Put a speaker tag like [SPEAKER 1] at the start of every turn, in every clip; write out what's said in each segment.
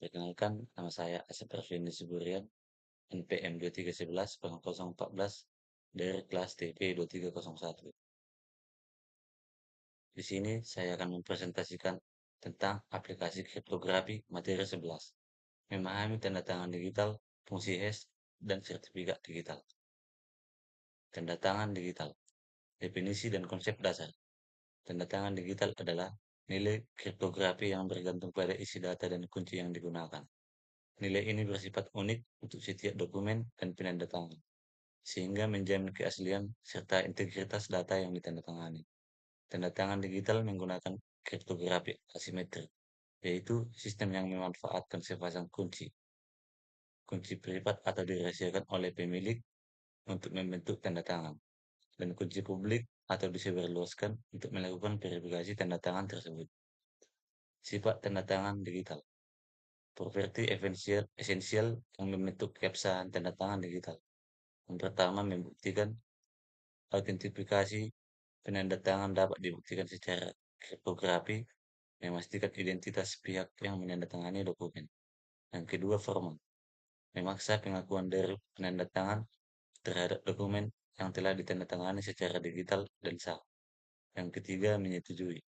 [SPEAKER 1] Perkenalkan, nama saya Asep Arfiandi Suburian, NPM 2311-0014 dari kelas TP 2301. Di sini saya akan mempresentasikan tentang aplikasi kriptografi materi 11, memahami tanda tangan digital, fungsi hash, dan sertifikat digital. Tanda tangan digital, definisi dan konsep dasar. Tanda tangan digital adalah nilai kriptografi yang bergantung pada isi data dan kunci yang digunakan. Nilai ini bersifat unik untuk setiap dokumen dan penandatangan, sehingga menjamin keaslian serta integritas data yang ditandatangani. Tanda tangan digital menggunakan kriptografi asimetrik, yaitu sistem yang memanfaatkan sepasang kunci, kunci privat atau dirahasiakan oleh pemilik untuk membentuk tanda tangan, dan kunci publik atau disebarluaskan untuk melakukan verifikasi tanda tangan tersebut. Sifat tanda tangan digital. Properti esensial yang membentuk keabsahan tanda tangan digital. Yang pertama, membuktikan autentifikasi penandatangan dapat dibuktikan secara kriptografi, memastikan identitas pihak yang menandatangani dokumen. Yang kedua, formal, memaksa pengakuan dari penandatangan terhadap dokumen yang telah ditandatangani secara digital dan sah. Yang ketiga, menyetujui,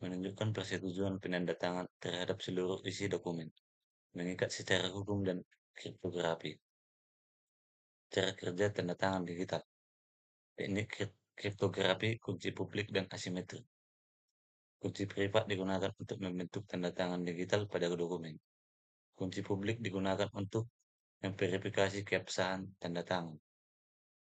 [SPEAKER 1] menunjukkan persetujuan penandatangan terhadap seluruh isi dokumen, mengikat secara hukum dan kriptografi. Cara kerja tanda tangan digital. Teknik kriptografi kunci publik dan asimetrik. Kunci privat digunakan untuk membentuk tanda tangan digital pada dokumen. Kunci publik digunakan untuk memverifikasi keabsahan tanda tangan.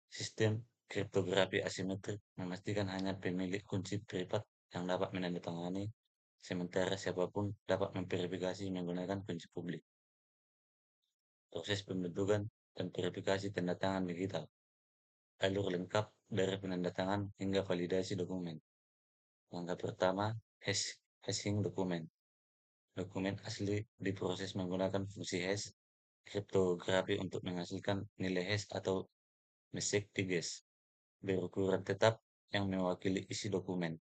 [SPEAKER 1] Sistem kriptografi asimetrik memastikan hanya pemilik kunci privat yang dapat menandatangani, sementara siapapun dapat memverifikasi menggunakan kunci publik. Proses pembentukan dan verifikasi tanda tangan digital. Alur lengkap dari penandatangan hingga validasi dokumen. Langkah pertama, hashing dokumen. Dokumen asli diproses menggunakan fungsi hash kriptografi untuk menghasilkan nilai hash atau message digest berukuran tetap yang mewakili isi dokumen.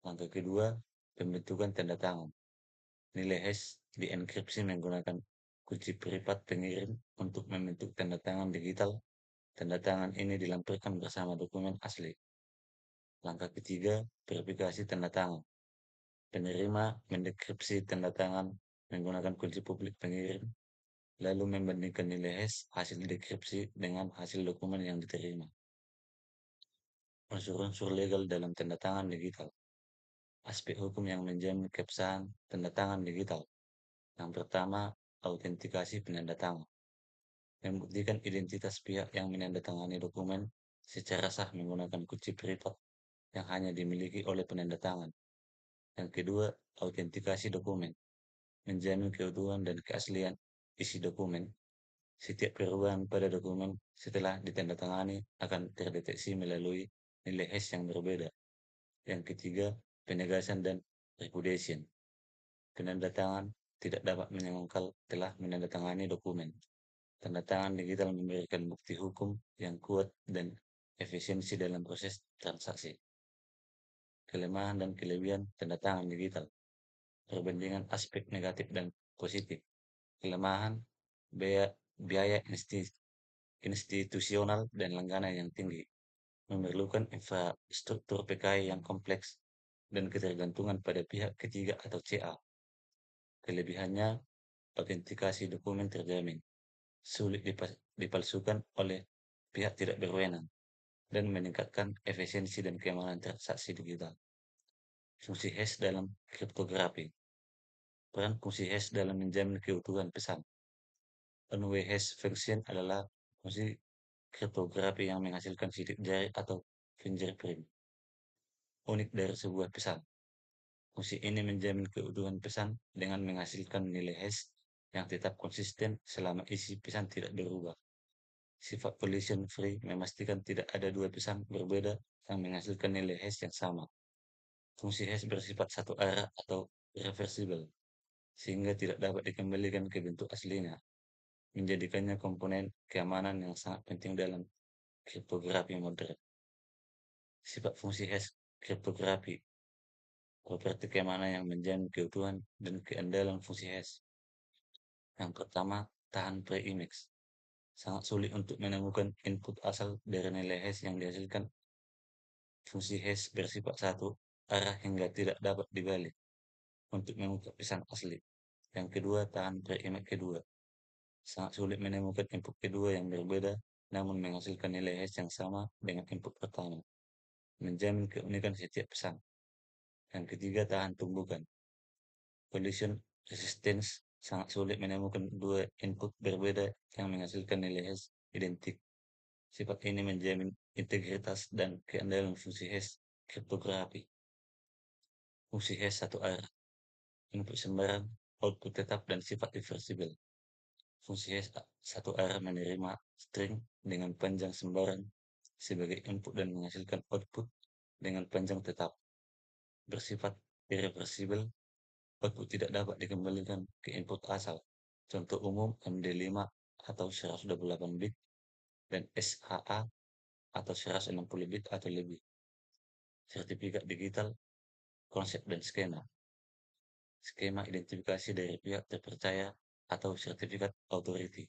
[SPEAKER 1] Langkah kedua, pembentukan tanda tangan. Nilai hash dienkripsi menggunakan kunci privat pengirim untuk membentuk tanda tangan digital. Tanda tangan ini dilampirkan bersama dokumen asli. Langkah ketiga, verifikasi tanda tangan. Penerima mendekripsi tanda tangan menggunakan kunci publik pengirim, lalu membandingkan nilai hash hasil dekripsi dengan hasil dokumen yang diterima. Unsur-unsur legal dalam tanda tangan digital. Aspek hukum yang menjamin keabsahan tanda tangan digital. Yang pertama, autentikasi penandatangan. Membuktikan identitas pihak yang menandatangani dokumen secara sah menggunakan kunci privat yang hanya dimiliki oleh penandatangan. Yang kedua, autentikasi dokumen. Menjamin keutuhan dan keaslian isi dokumen. Setiap perubahan pada dokumen setelah ditandatangani akan terdeteksi melalui nilai hash yang berbeda. Yang ketiga, penegasan dan repudiation. Penandatangan tidak dapat menyangkal telah menandatangani dokumen. Tanda tangan digital memberikan bukti hukum yang kuat dan efisiensi dalam proses transaksi. Kelemahan dan kelebihan tanda tangan digital. Perbandingan aspek negatif dan positif. Kelemahan, biaya institusional dan langganan yang tinggi, memerlukan infrastruktur PKI yang kompleks dan ketergantungan pada pihak ketiga atau CA. Kelebihannya, autentikasi dokumen terjamin, sulit dipalsukan oleh pihak tidak berwenang, dan meningkatkan efisiensi dan keamanan transaksi digital. Fungsi hash dalam kriptografi. Peran fungsi hash dalam menjamin keutuhan pesan. One-way hash function adalah fungsi kriptografi yang menghasilkan sidik jari atau fingerprint unik dari sebuah pesan. Fungsi ini menjamin keutuhan pesan dengan menghasilkan nilai hash yang tetap konsisten selama isi pesan tidak berubah. Sifat collision free memastikan tidak ada dua pesan berbeda yang menghasilkan nilai hash yang sama. Fungsi hash bersifat satu arah atau reversible, sehingga tidak dapat dikembalikan ke bentuk aslinya, menjadikannya komponen keamanan yang sangat penting dalam kriptografi modern. Sifat fungsi hash kriptografi. Properti keamanan yang menjamin keutuhan dan keandalan fungsi hash. Yang pertama, tahan pre-image. Sangat sulit untuk menemukan input asal dari nilai hash yang dihasilkan fungsi hash bersifat satu arah hingga tidak dapat dibalik untuk mengungkap pesan asli. Yang kedua, tahan pre-image kedua. Sangat sulit menemukan input kedua yang berbeda namun menghasilkan nilai hash yang sama dengan input pertama. Menjamin keunikan setiap pesan. Yang ketiga, tahan tumbukan. Collision resistance sangat sulit menemukan dua input berbeda yang menghasilkan nilai hash identik. Sifat ini menjamin integritas dan keandalan fungsi hash kriptografi. Fungsi hash satu arah, input sembarang, output tetap dan sifat reversible. Fungsi hash satu arah menerima string dengan panjang sembarang sebagai input dan menghasilkan output dengan panjang tetap. Bersifat irreversible, output tidak dapat dikembalikan ke input asal. Contoh umum MD5 atau 128 bit dan SHA atau 160 bit atau lebih. Sertifikat digital, konsep dan skema. Skema identifikasi dari pihak terpercaya atau sertifikat authority.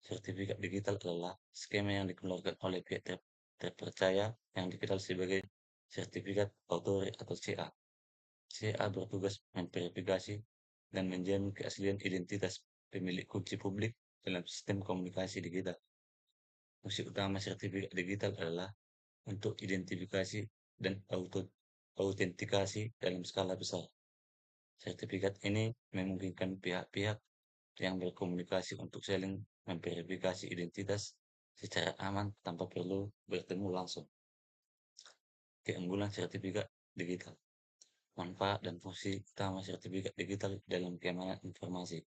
[SPEAKER 1] Sertifikat digital adalah skema yang dikeluarkan oleh pihak terpercaya yang dikenal sebagai sertifikat authority atau CA. CA bertugas memverifikasi dan menjamin keaslian identitas pemilik kunci publik dalam sistem komunikasi digital. Fungsi utama sertifikat digital adalah untuk identifikasi dan autentikasi dalam skala besar. Sertifikat ini memungkinkan pihak-pihak yang berkomunikasi untuk saling memverifikasi identitas secara aman tanpa perlu bertemu langsung. Keunggulan sertifikat digital. Manfaat dan fungsi utama sertifikat digital dalam keamanan informasi.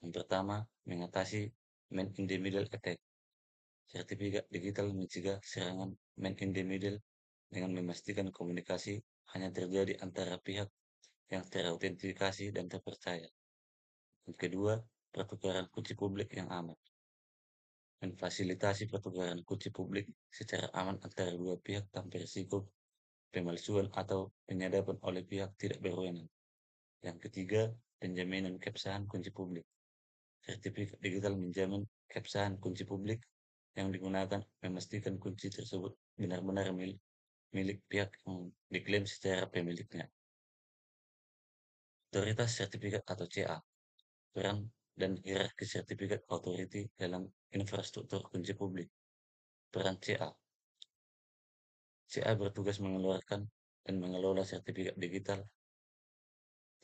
[SPEAKER 1] Yang pertama, mengatasi man in the middle attack. Sertifikat digital mencegah serangan man in the middle dengan memastikan komunikasi hanya terjadi antara pihak yang terautentikasi dan terpercaya. Yang kedua, pertukaran kunci publik yang aman. Memfasilitasi pertukaran kunci publik secara aman antara dua pihak tanpa risiko pemalsuan atau penyadapan oleh pihak tidak berwenang. Yang ketiga, penjaminan keabsahan kunci publik. Sertifikat digital menjamin keabsahan kunci publik yang digunakan memastikan kunci tersebut benar-benar milik pihak yang diklaim secara pemiliknya. Otoritas sertifikat atau CA, peran dan hierarki sertifikat authority dalam infrastruktur kunci publik. Peran CA. CA bertugas mengeluarkan dan mengelola sertifikat digital.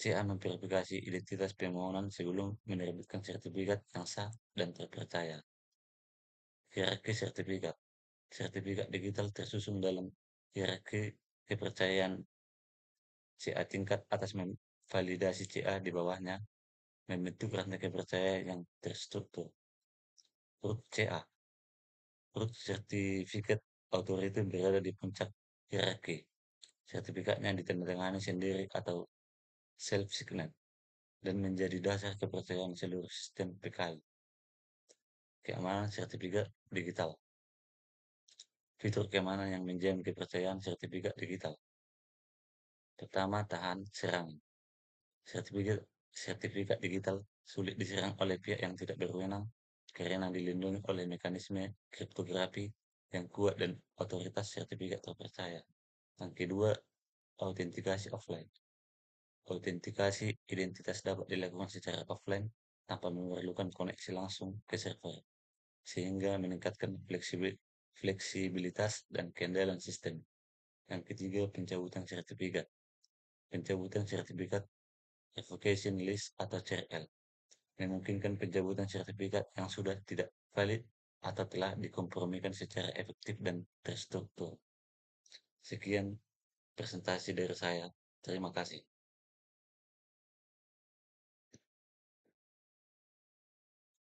[SPEAKER 1] CA memverifikasi identitas permohonan sebelum menerbitkan sertifikat yang sah dan terpercaya. Hierarki sertifikat. Sertifikat digital tersusun dalam hierarki kepercayaan. CA tingkat atas memvalidasi CA di bawahnya membentuk rantai kepercayaan yang terstruktur. Root CA. Root Certificate Authority berada di puncak hierarki. Sertifikatnya ditandatangani sendiri atau self-signet dan menjadi dasar kepercayaan seluruh sistem PKI. Keamanan sertifikat digital. Fitur keamanan yang menjamin kepercayaan sertifikat digital. Pertama, tahan serangan. Sertifikat digital sulit diserang oleh pihak yang tidak berwenang karena dilindungi oleh mekanisme kriptografi yang kuat dan otoritas sertifikat terpercaya. Yang kedua, autentikasi offline. Autentikasi identitas dapat dilakukan secara offline tanpa memerlukan koneksi langsung ke server, sehingga meningkatkan fleksibilitas dan keandalan sistem. Yang ketiga, pencabutan sertifikat. Pencabutan sertifikat revocation list atau CRL memungkinkan pencabutan sertifikat yang sudah tidak valid atau telah dikompromikan secara efektif dan terstruktur. Sekian presentasi dari saya. Terima kasih.